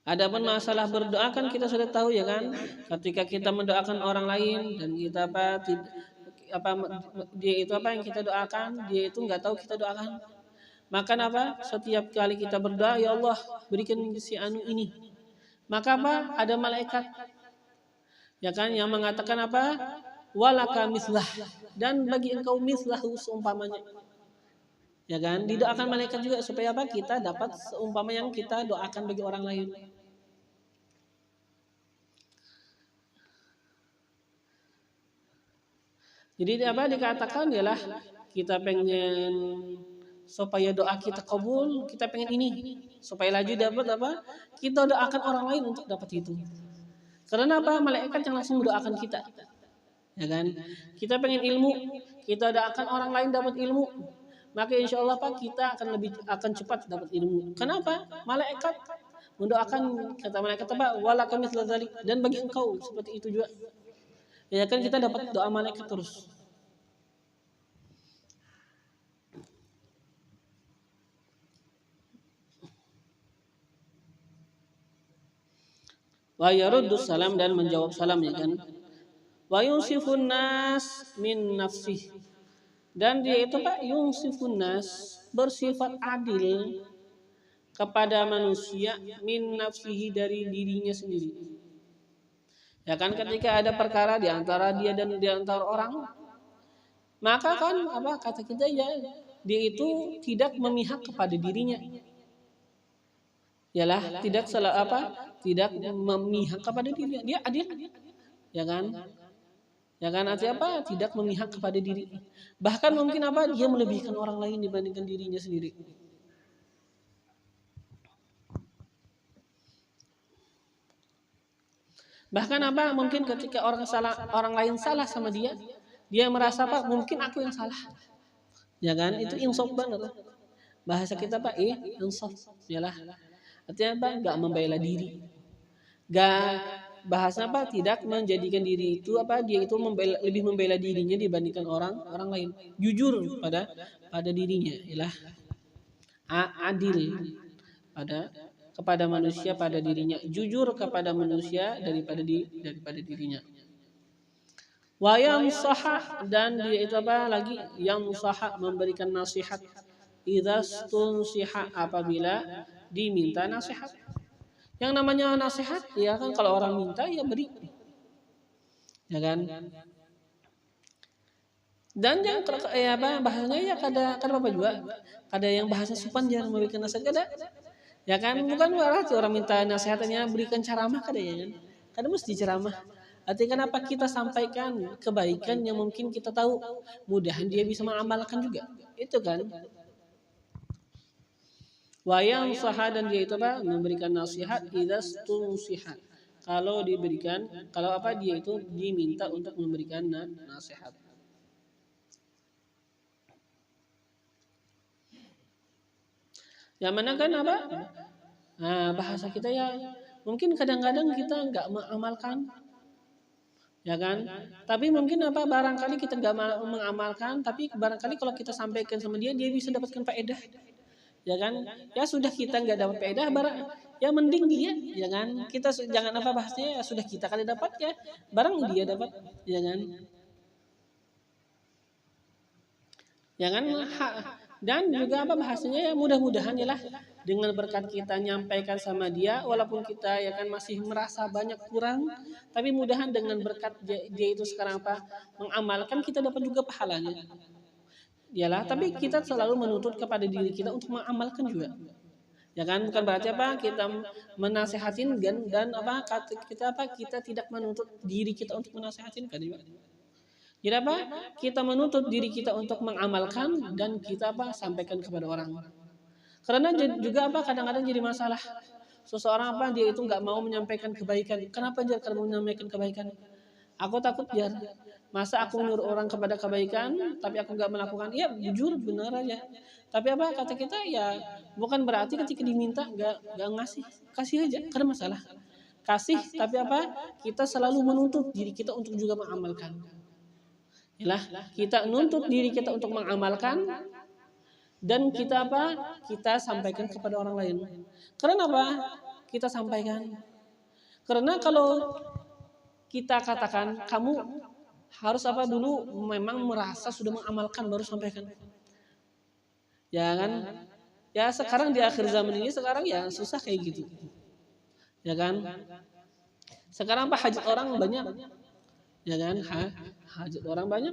Adapun masalah berdoa kan kita sudah tahu ya kan, ketika kita mendoakan orang lain dan kita dia itu apa yang kita doakan, dia itu nggak tahu kita doakan. Maka apa? Setiap kali kita berdoa, ya Allah berikan si anu ini. Maka apa? Ada malaikat ya kan yang mengatakan apa? Walaka mislah, dan bagi engkau mislahu seumpamanya. Ya kan, didoakan malaikat juga supaya apa? Kita dapat seumpama yang kita doakan bagi orang lain. Jadi apa dikatakan ialah kita pengen supaya doa kita kabul, kita pengen ini supaya laju dapat apa? Kita doakan orang lain untuk dapat itu. Karena apa? Malaikat yang langsung mendoakan kita. Ya kan? Kita pengen ilmu, kita doakan orang lain dapat ilmu. Maka insya Allah Pak kita akan cepat dapat ilmu. Kenapa? mendoakan kata malaikat apa walaka mithla dzalik, dan bagi engkau seperti itu juga. Ya kan kita dapat doa malaikat terus. Wa yaruddu salam, dan menjawab salam, ya kan. Wa yusifun nas min nafsih, dan dia itu Pak yusifun nas, bersifat adil kepada manusia, min nafsihi, dari dirinya sendiri. Ya kan ketika ada perkara di antara dia dan di antara orang, maka kan apa kata kita ya, dia itu tidak memihak kepada dirinya. Yalah, tidak salah apa? Tidak memihak kepada dirinya. Dia adil. Ya kan? Ya kan artinya apa? Tidak memihak kepada diri. Bahkan mungkin apa? Dia melebihkan orang lain dibandingkan dirinya sendiri. Bahkan apa? Mungkin ketika orang lain salah sama dia, dia merasa apa? Mungkin aku yang salah. Ya kan? Itu insaf banget. Bahasa kita Pak, insaf. Yalah. Artinya apa? Gak membela diri. Gak bahasa apa? Tidak menjadikan diri itu apa? Dia itu lebih membela dirinya dibandingkan orang lain. Jujur pada dirinya. Yalah. Adil kepada manusia pada dirinya. Jujur kepada manusia daripada dirinya. Wa yansaha, dan dia itu apa lagi? Yang saha, memberikan nasihat. Idza stunsiha, apabila diminta nasihat. Yang namanya nasihat ya kan kalau orang minta ya beri. Ya kan? Dan yang ya apa bahasanya ya kada apa juga. Kada yang bahasa sopan jarang memberikan nasihat kada. Ya kan bukan berarti orang minta nasihatnya berikan ceramah kada ya kan. Kada mesti ceramah. Artinya kenapa kita sampaikan kebaikan yang mungkin kita tahu, mudahan dia bisa mengamalkan juga. Itu kan. Wayang saha, dan dia itu apa? Memberikan nasihat idza tunsiha. Kalau apa dia itu diminta untuk memberikan nasihat. Yang mana kan apa? Nah, bahasa kita ya mungkin kadang-kadang kita nggak mengamalkan, ya kan? Tapi mungkin apa? Barangkali kita nggak mengamalkan, tapi barangkali kalau kita sampaikan sama dia bisa dapatkan faedah. Ya kan, ya sudah kita nggak dapat faedah barang ya mending dia, ya kan, kita jangan apa bahasnya ya sudah kita kali dapat ya barang dia dapat, ya kan, ya kan. Dan juga apa bahasanya ya mudah-mudahan ya lah dengan berkat kita nyampaikan sama dia, walaupun kita ya kan masih merasa banyak kurang, tapi mudahan dengan berkat dia itu sekarang apa mengamalkan, kita dapat juga pahalanya. Yalah, tapi kita selalu menuntut kepada diri kita untuk mengamalkan juga. Ya kan, bukan berarti apa kita menasehatin dan apa kita tidak menuntut diri kita untuk menasehatin kan juga. Jadi apa? Kita menuntut diri kita untuk mengamalkan dan kita apa sampaikan kepada orang. Karena juga apa kadang-kadang jadi masalah. Seseorang apa dia itu nggak mau menyampaikan kebaikan. Kenapa dia mau menyampaikan kebaikan? Aku takut biar masa aku menyuruh orang kepada kebaikan tapi aku nggak melakukan. Iya jujur benar aja. Tapi apa kata kita ya bukan berarti ketika diminta nggak ngasih, kasih aja karena masalah. Kasih tapi apa kita selalu menuntut diri kita untuk juga mengamalkan. Yalah kita nuntut diri kita untuk mengamalkan dan kita apa kita sampaikan kepada orang lain. Karena apa kita sampaikan? Karena kalau kita katakan kamu harus apa dulu memang merasa sudah mengamalkan baru sampaikan. Ya kan? Ya sekarang di akhir zaman ini sekarang ya susah kayak gitu. Ya kan? Sekarang apa hajat orang banyak. Ya kan? Hajat orang banyak.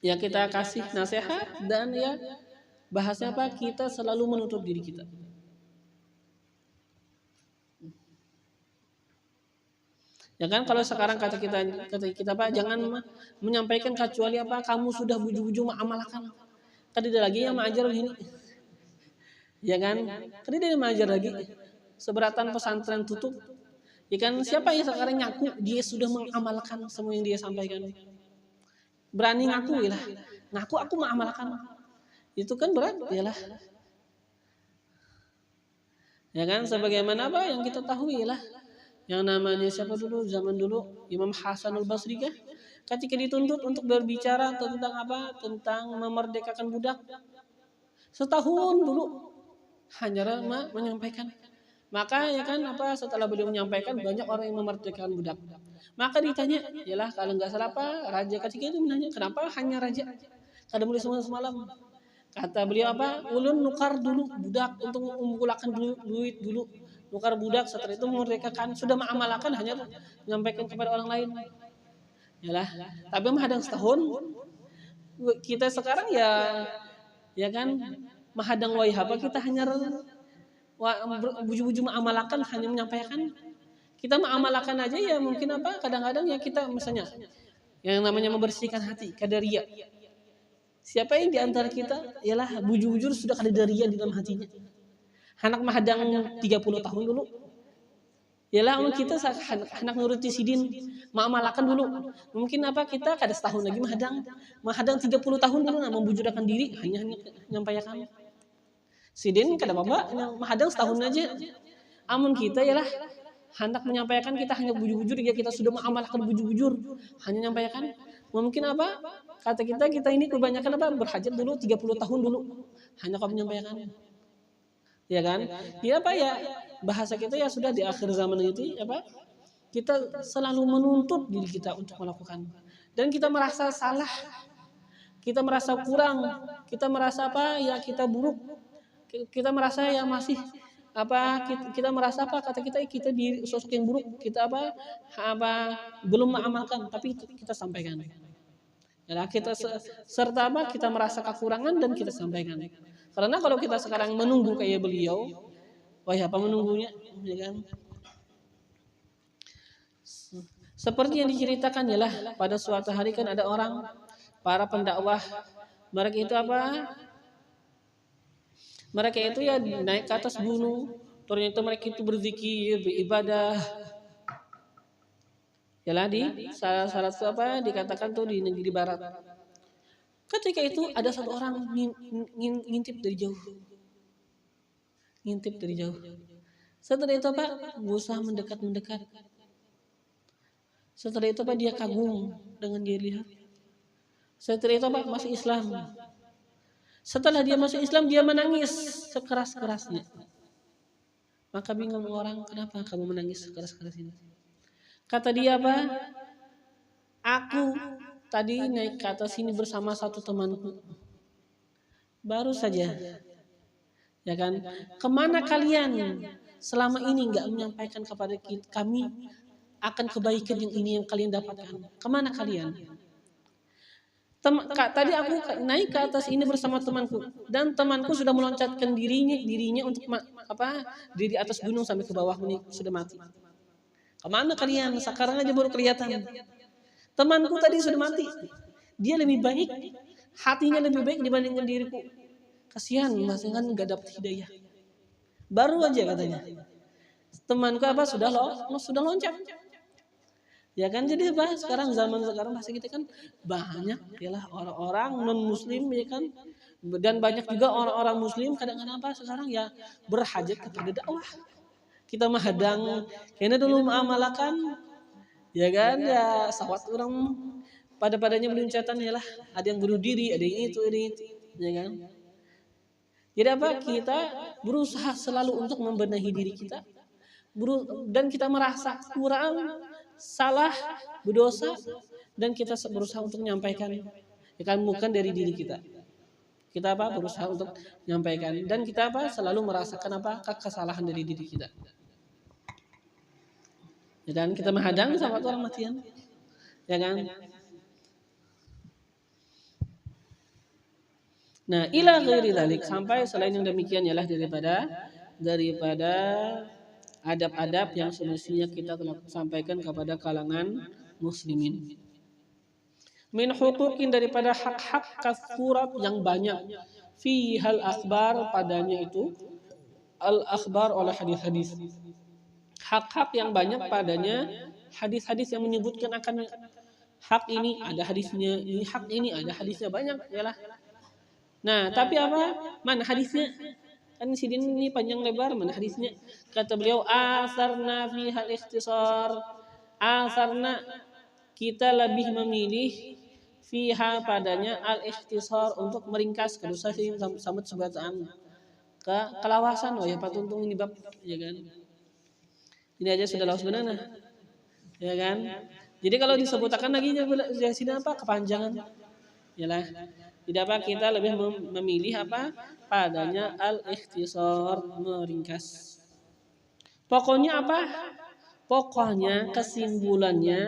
Ya kita kasih nasihat dan ya bahasnya apa? Kita selalu menutup diri kita. Ya kan kalau sekarang kata kita Pak jangan menyampaikan kecuali apa kamu sudah buju-buju mengamalkan. Kan tidak lagi yang mengajar begini. Ya kan? Kan tidak mengajar lagi. Seberatan pesantren tutup. Ya kan siapa yang sekarang ngaku dia sudah mengamalkan semua yang dia sampaikan. Berani ngaku lah. Ngaku aku mengamalkan. Itu kan berat yalah. Ya kan, sebagaimana apa yang kita tahui lah, yang namanya siapa dulu, zaman dulu Imam Hasanul Basri kan, ketika dituntut untuk berbicara tentang apa, tentang memerdekakan budak, setahun dulu hanya menyampaikan. Maka ya kan apa, setelah beliau menyampaikan, banyak orang yang memerdekakan budak. Maka ditanya, yalah kalau nggak salah apa, raja ketika itu menanya, kenapa hanya raja? Kada boleh semalam. Kata beliau apa? Ulun nukar dulu budak untuk mengumpulkan duit dulu. Nukar budak, setelah itu memerdekakan, sudah mengamalkan, hanya menyampaikan kepada orang lain. Yalah, tapi menghadang setahun, kita sekarang ya kan, menghadang apa, kita hanya buju-buju mengamalkan, hanya menyampaikan. Kita mengamalkan aja ya mungkin apa, kadang-kadang ya kita misalnya yang namanya membersihkan hati, kada riya. Siapa yang di antara kita ialah bujur-bujur sudah kada riya di dalam hatinya. Anak menghadang 30 tahun dulu. Ialah kita anak nuruti sidin, mengamalkan dulu. Mungkin apa, kita kada setahun lagi menghadang 30 tahun dulu, membujurkan diri, hanya menyampaikan. Sidin kada apa-apa, menghadang setahun aja. Amun kita ialah hendak menyampaikan, kita hanya bujur-bujur, ya kita sudah mengamalkan bujur-bujur, hanya menyampaikan. Mungkin apa, kata kita ini kebanyakan apa, berhajat dulu 30 tahun dulu, hanya kau menyampaikan. Ya kan? Ya apa ya, bahasa kita ya sudah di akhir zaman itu apa? Kita selalu menuntut diri kita untuk melakukan. Dan kita merasa salah. Kita merasa kurang, kita merasa apa? Ya kita buruk. Kita merasa ya masih apa, kita merasa apa, kata kita di sosok yang buruk, kita apa belum mengamalkan, tapi kita sampaikan. Ya, kita serta apa, kita merasa kekurangan dan kita sampaikan. Karena kalau kita sekarang menunggu kayak beliau, wah apa menunggunya, ya kan? Seperti yang diceritakan ialah pada suatu hari kan ada orang, para pendakwah, mereka itu apa? Mereka itu ya naik ke atas gunung, ternyata mereka itu berzikir, beribadah. Yalah di salah satu apa dikatakan tuh di negeri barat. Ketika itu ada satu orang ngintip dari jauh. Ngintip dari jauh. Setelah itu apa? Berusaha mendekat. Setelah itu apa? Dia kagum dengan dia lihat. Setelah itu apa? Masuk Islam. Setelah dia masuk Islam, dia menangis sekeras-kerasnya. Maka bingung orang, kenapa kamu menangis sekeras-keras ini? Kata dia apa? Aku tadi naik ke atas sini bersama satu temanku. Baru saja. Ya kan? Kemana kalian selama ini nggak menyampaikan kepada kami akan kebaikan yang ini yang kalian dapatkan? Kemana kalian? Tadi aku naik ke atas ini bersama temanku, dan temanku sudah meloncatkan dirinya untuk diri atas gunung sampai ke bawah, ini sudah mati. Kemana kalian? Sekarang aja baru kelihatan. Temanku tadi sudah mati. Dia lebih baik, hatinya lebih baik dibandingkan diriku. Kasihan, masih kan nggak dapat hidayah. Baru aja katanya. Temanku sudah loncat. Ya kan, jadi sekarang zaman sekarang bahasa kita kan banyak ialah orang-orang non muslim, ya kan, dan banyak juga orang-orang muslim kadang-kadang sekarang ya berhajat kepada dakwah. Kita menghadang karena dulu mengamalkan, ya kan, ya sawat orang padanya meluncatan ialah ada yang bunuh diri, ada yang itu, ya kan. Jadi kita berusaha selalu untuk membenahi diri kita, dan kita merasa kurang, salah, berdosa, dan kita berusaha untuk menyampaikan, ya kan, bukan dari diri kita. Kita berusaha untuk menyampaikan, dan kita selalu merasakan kesalahan dari diri kita. Ya kan, kita menghadang sama orang matian, ya kan. Nah, ila ghairi dzalik, sampai selain yang demikian ialah daripada adab-adab yang semestinya kita telah sampaikan kepada kalangan muslimin. Min huquqin, daripada hak-hak kasurat yang banyak. Fi hal akhbar, padanya itu al akhbar oleh hadis-hadis. Hak-hak yang banyak padanya hadis-hadis yang menyebutkan akan hak ini ada hadisnya, ini hak ini ada hadisnya banyak, yalah. Nah, tapi mana hadisnya? Kan sidin ini panjang lebar mana hadisnya. Kata beliau asarna fi hal ikhtisar. Asarna kita lebih memilih fiha padanya al ikhtisar untuk meringkas kedusa sih sambat sebataan kelawasan ya patuntung ini bab ya kan. Ini aja sudah lawas benana. Ya kan? Jadi kalau disebutkan lagi ya sini apa kepanjangan. Yalah. Tidak apa kita lebih memilih apa padanya al-ikhtisar meringkas. Pokoknya apa? Pokoknya kesimpulannya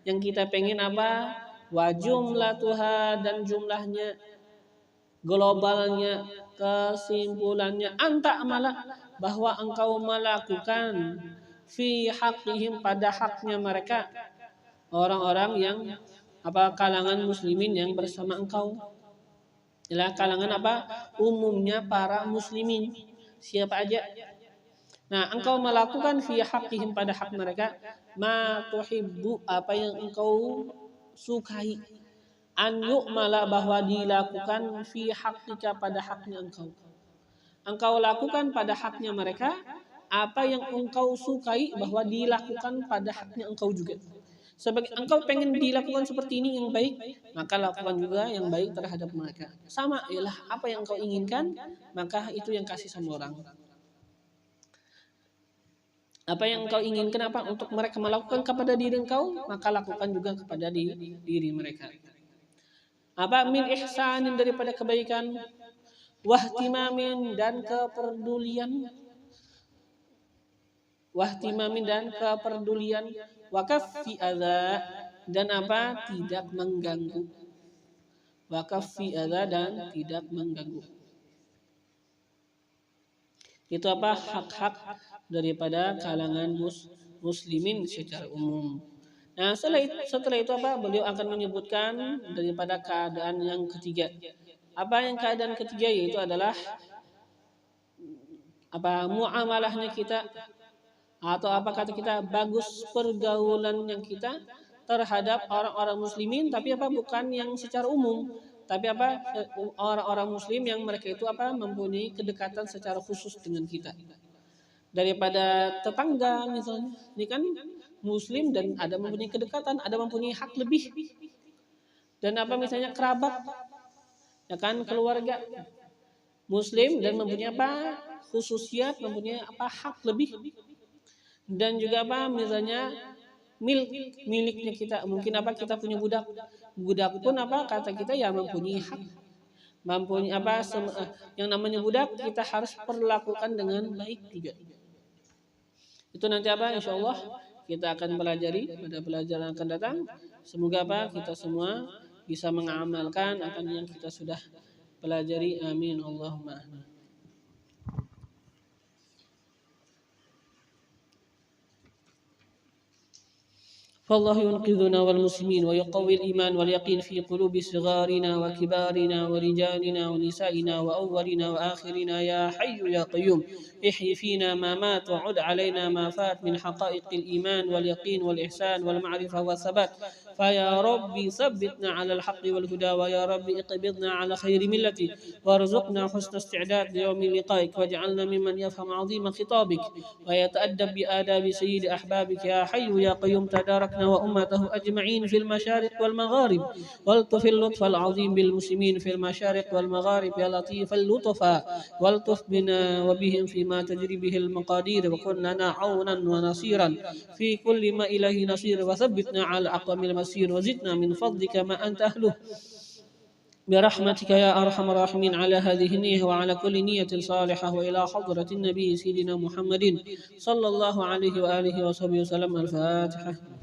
yang kita pengen apa? Wa jumlatuha dan jumlahnya globalnya kesimpulannya anta amala bahwa engkau melakukan fi haqqihim pada haknya mereka orang-orang yang apa kalangan muslimin yang bersama engkau. Ialah kalangan apa? Umumnya para muslimin. Siapa aja. Nah, engkau melakukan fi haqqihim pada hak mereka ma tuhibbu apa yang engkau sukai. An yu'mala bahwa dilakukan fi haqqika pada haknya engkau. Engkau lakukan pada haknya mereka apa yang engkau sukai bahwa dilakukan pada haknya engkau juga. Sebagai engkau pengen dilakukan seperti ini yang baik, maka lakukan juga yang baik terhadap mereka. Sama ialah apa yang engkau inginkan, maka itu yang kasih sama orang. Apa yang engkau inginkan apa untuk mereka melakukan kepada diri engkau, maka lakukan juga kepada diri mereka. Apa min ihsanin daripada kebaikan, wahtimamin dan kepedulian, wahtimamin dan kepedulian, wakaffi adza dan apa tidak mengganggu, wakaffi adza dan tidak mengganggu. Itu apa hak-hak daripada kalangan muslimin secara umum. Nah setelah itu apa beliau akan menyebutkan daripada keadaan yang ketiga. Apa yang keadaan ketiga yaitu adalah apa muamalahnya kita atau apa kata kita bagus pergaulan yang kita terhadap orang-orang muslimin tapi apa bukan yang secara umum tapi apa orang-orang muslim yang mereka itu apa mempunyai kedekatan secara khusus dengan kita daripada tetangga misalnya ini kan muslim dan ada mempunyai kedekatan ada mempunyai hak lebih dan apa misalnya kerabat ya kan keluarga muslim dan mempunyai apa khususiat mempunyai apa hak lebih dan juga apa misalnya miliknya kita mungkin apa kita punya budak pun apa kata kita ya mempunyai hak mempunyai apa yang namanya budak kita harus perlakukan dengan baik juga itu nanti apa insyaallah kita akan pelajari pada pelajaran akan datang semoga apa kita semua bisa mengamalkan apa yang kita sudah pelajari amin Allahumma amin. فالله ينقذنا والمسلمين ويقوي الإيمان واليقين في قلوب صغارنا وكبارنا ورجالنا ونسائنا وأولنا وآخرنا يا حي يا قيوم احي فينا ما مات وعد علينا ما فات من حقائق الإيمان واليقين والإحسان والمعرفة والثبات فيا ربي ثبتنا على الحق والهدى ويا ربي اقبضنا على خير ملتي وارزقنا حسن استعداد ليوم لقائك واجعلنا ممن يفهم عظيم خطابك ويتأدب بآداب سيد أحبابك يا حي يا قيوم تداركنا وأمته أجمعين في المشارق والمغارب والطف اللطف العظيم بالمسلمين في المشارق والمغارب يا لطيف اللطفاء والطف بنا وبهم فيما تجري به المقادير وكن لنا عونا ونصيرا في كل ما إليه نصير وثبتنا على أقوم المسير وزدنا من فضلك ما أنت أهله برحمتك يا أرحم الراحمين على هذه النية وعلى كل نية صالحة وإلى حضرة النبي سيدنا محمد صلى الله عليه وآله وصحبه وسلم الفاتحة.